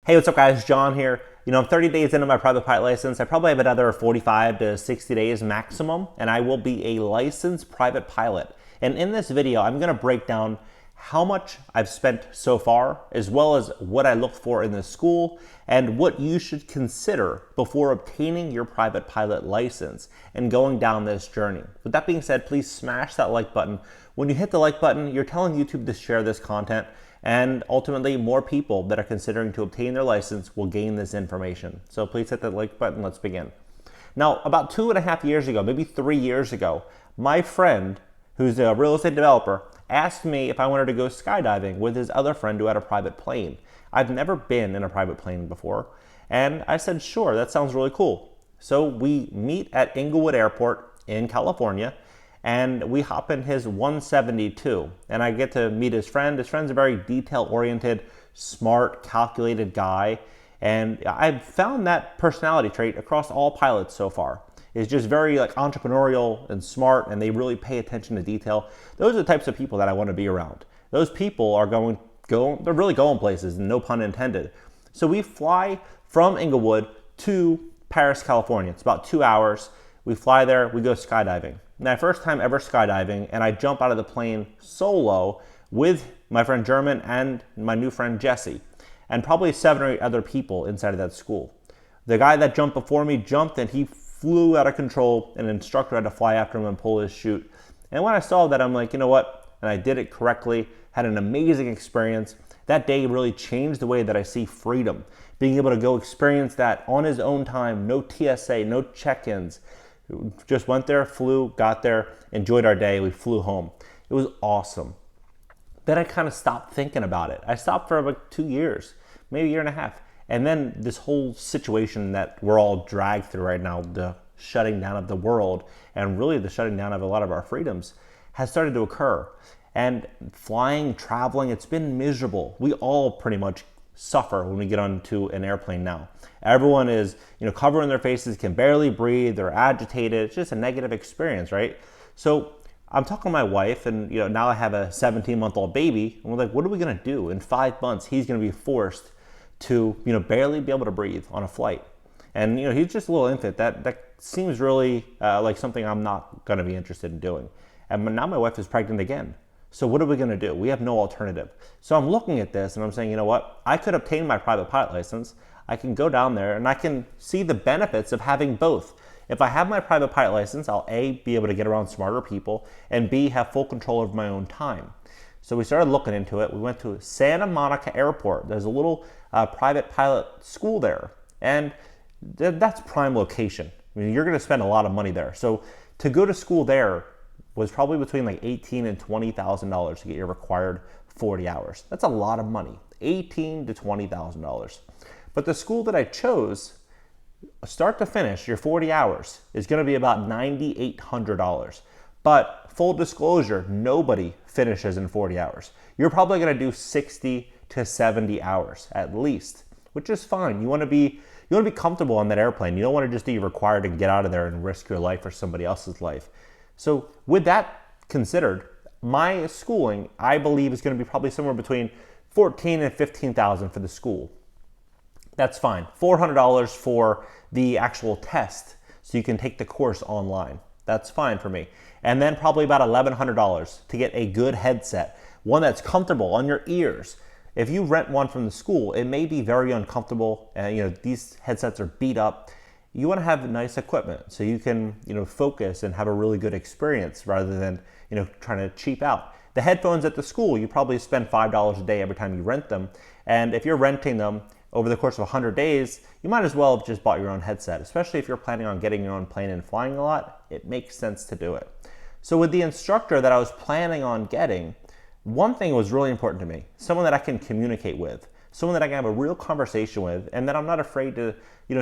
Hey, what's up guys? John here. I'm 30 days into my private pilot license. I probably have another 45 to 60 days maximum, and I will be a licensed private pilot. And in this video, I'm gonna break down how much I've spent so far, as well as what I look for in the school, and what you should consider before obtaining your private pilot license and going down this journey. With that being said, please smash that like button. When you hit the like button, you're telling YouTube to share this content, and ultimately more people that are considering to obtain their license will gain this information. So please hit that like button, let's begin. Now, about 2.5 years ago, maybe 3 years ago, my friend, who's a real estate developer, asked me if I wanted to go skydiving with his other friend who had a private plane. I've never been in a private plane before, and I said, sure, that sounds really cool. So we meet at Inglewood Airport in California, and we hop in his 172, and I get to meet his friend. His friend's a very detail-oriented, smart, calculated guy, and I've found that personality trait across all pilots so far. Is just very entrepreneurial and smart, and they really pay attention to detail. Those are the types of people that I want to be around. Those people are they're really going places, and no pun intended. So we fly from Inglewood to Paris, California. It's about 2 hours. We fly there, we go skydiving. My first time ever skydiving, and I jump out of the plane solo with my friend German and my new friend Jesse, and probably 7 or 8 other people inside of that school. The guy that jumped before me jumped, and he flew out of control, and an instructor had to fly after him and pull his chute. And when I saw that, I'm like, you know what? And I did it correctly, had an amazing experience. That day really changed the way that I see freedom. Being able to go experience that on his own time, no TSA, no check-ins. Just went there, flew, got there, enjoyed our day, we flew home. It was awesome. Then I kind of stopped thinking about it. I stopped for about 2 years, maybe a year and a half. And then this whole situation that we're all dragged through right now, the shutting down of the world, and really the shutting down of a lot of our freedoms, has started to occur. And flying, traveling, it's been miserable. We all pretty much suffer when we get onto an airplane now. Everyone is, covering their faces, can barely breathe, they're agitated. It's just a negative experience, right? So I'm talking to my wife, and now I have a 17-month-old baby, and we're like, what are we gonna do? In 5 months, he's gonna be forced to barely be able to breathe on a flight. And he's just a little infant. That seems really like something I'm not gonna be interested in doing. And now my wife is pregnant again. So what are we gonna do? We have no alternative. So I'm looking at this and I'm saying, you know what? I could obtain my private pilot license. I can go down there and I can see the benefits of having both. If I have my private pilot license, I'll A, be able to get around smarter people, and B, have full control of my own time. So we started looking into it. We went to Santa Monica Airport. There's a little private pilot school there, and that's prime location. I mean, you're gonna spend a lot of money there. So to go to school there was probably between $18,000 and $20,000 to get your required 40 hours. That's a lot of money, $18,000 to $20,000. But the school that I chose, start to finish, your 40 hours is gonna be about $9,800. But full disclosure, nobody finishes in 40 hours. You're probably gonna do 60 to 70 hours at least, which is fine. You wanna be comfortable on that airplane. You don't wanna just be required to get out of there and risk your life or somebody else's life. So with that considered, my schooling, I believe, is gonna be probably somewhere between $14,000 and $15,000 for the school. That's fine. $400 for the actual test, so you can take the course online. That's fine for me. And then probably about $1,100 to get a good headset, one that's comfortable on your ears. If you rent one from the school, it may be very uncomfortable. These headsets are beat up. You want to have nice equipment so you can, focus and have a really good experience rather than, trying to cheap out. The headphones at the school, you probably spend $5 a day every time you rent them. And if you're renting them over the course of 100 days, you might as well have just bought your own headset, especially if you're planning on getting your own plane and flying a lot. It makes sense to do it. So with the instructor that I was planning on getting, one thing was really important to me, someone that I can communicate with, someone that I can have a real conversation with, and that I'm not afraid to,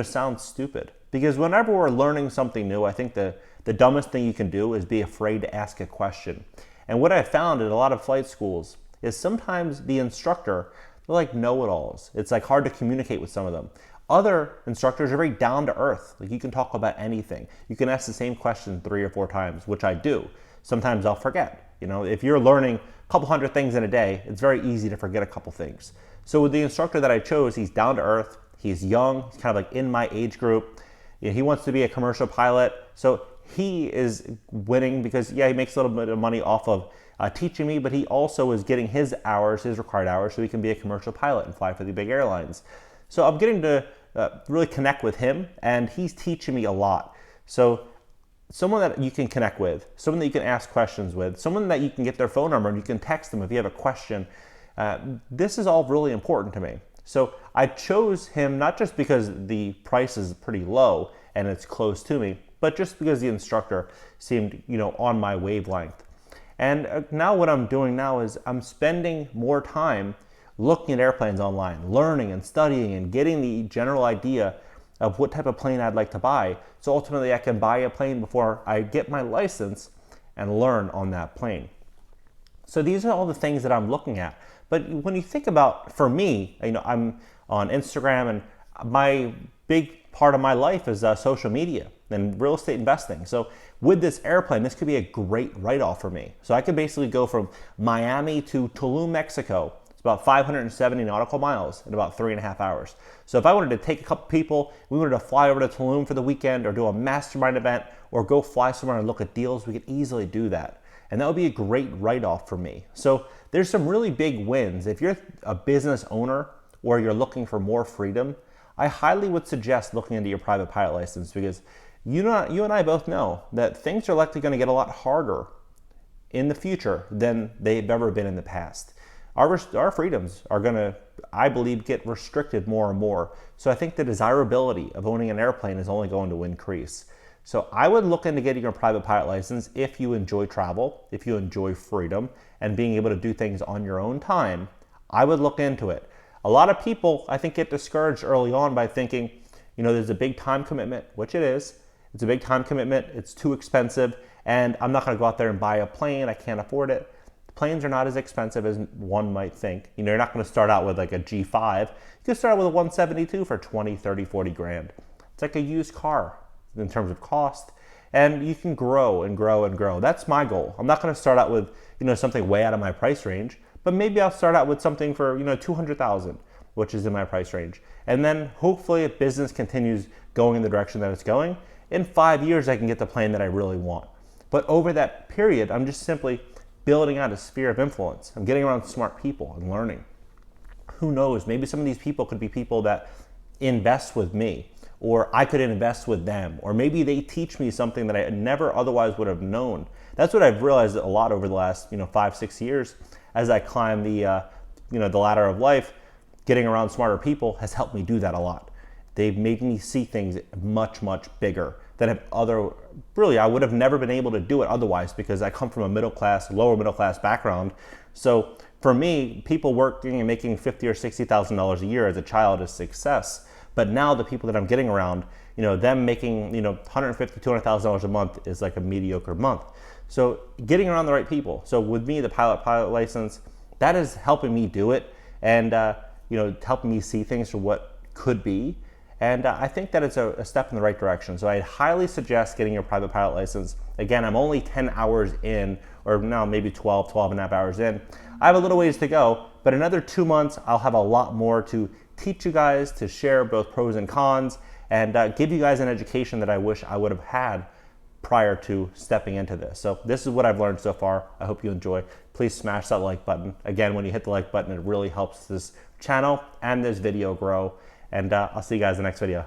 sound stupid. Because whenever we're learning something new, I think the dumbest thing you can do is be afraid to ask a question. And what I found at a lot of flight schools is sometimes the instructor, they're like know-it-alls. It's hard to communicate with some of them. Other instructors are very down to earth. You can talk about anything. You can ask the same question 3 or 4 times, which I do. Sometimes I'll forget. If you're learning a couple hundred things in a day, it's very easy to forget a couple things. So with the instructor that I chose, he's down to earth, he's young, he's kind of like in my age group. He wants to be a commercial pilot. So he is winning because, yeah, he makes a little bit of money off of teaching me, but he also is getting his hours, his required hours, so he can be a commercial pilot and fly for the big airlines. So I'm getting to really connect with him, and he's teaching me a lot. So someone that you can connect with, someone that you can ask questions with, someone that you can get their phone number and you can text them if you have a question. This is all really important to me. So I chose him not just because the price is pretty low and it's close to me, but just because the instructor seemed, on my wavelength. And now what I'm doing now is I'm spending more time looking at airplanes online, learning and studying and getting the general idea of what type of plane I'd like to buy. So ultimately I can buy a plane before I get my license and learn on that plane. So these are all the things that I'm looking at. But when you think about, for me, I'm on Instagram, and my big part of my life is social media and real estate investing. So with this airplane, this could be a great write-off for me. So I could basically go from Miami to Tulum, Mexico. It's about 570 nautical miles in about 3.5 hours. So if I wanted to take a couple people, we wanted to fly over to Tulum for the weekend or do a mastermind event or go fly somewhere and look at deals, we could easily do that. And that would be a great write-off for me. So there's some really big wins. If you're a business owner or you're looking for more freedom, I highly would suggest looking into your private pilot license, because you and I both know that things are likely going to get a lot harder in the future than they've ever been in the past. Our freedoms are going to, I believe, get restricted more and more. So I think the desirability of owning an airplane is only going to increase. So I would look into getting a private pilot license if you enjoy travel, if you enjoy freedom and being able to do things on your own time. I would look into it. A lot of people, I think, get discouraged early on by thinking, there's a big time commitment, which it is. It's a big time commitment. It's too expensive, and I'm not going to go out there and buy a plane. I can't afford it. Planes are not as expensive as one might think. You're not going to start out with like a G5. You can start out with a 172 for 20, 30, 40 grand. It's like a used car in terms of cost, and you can grow and grow and grow. That's my goal. I'm not going to start out with something way out of my price range, but maybe I'll start out with something for 200,000, which is in my price range. And then hopefully if business continues going in the direction that it's going, in 5 years I can get the plane that I really want. But over that period, I'm just simply building out a sphere of influence. I'm getting around smart people and learning. Who knows, maybe some of these people could be people that invest with me, or I could invest with them, or maybe they teach me something that I never otherwise would have known. That's what I've realized a lot over the last 5-6 years as I climb the the ladder of life. Getting around smarter people has helped me do that a lot. They've made me see things much, much bigger than I would have never been able to do it otherwise, because I come from a lower middle class background. So for me, people working and making $50,000 or $60,000 a year as a child is success. But now the people that I'm getting around, them making $150,000, $200,000 a month is like a mediocre month. So getting around the right people. So with me, the pilot license, that is helping me do it, and helping me see things for what could be. And I think that it's a step in the right direction. So I highly suggest getting your private pilot license. Again, I'm only 10 hours in, or now maybe 12 and a half hours in. I have a little ways to go, but another 2 months, I'll have a lot more to teach you guys, to share both pros and cons, and give you guys an education that I wish I would have had prior to stepping into this. So this is what I've learned so far. I hope you enjoy. Please smash that like button. Again, when you hit the like button, it really helps this channel and this video grow. And I'll see you guys in the next video.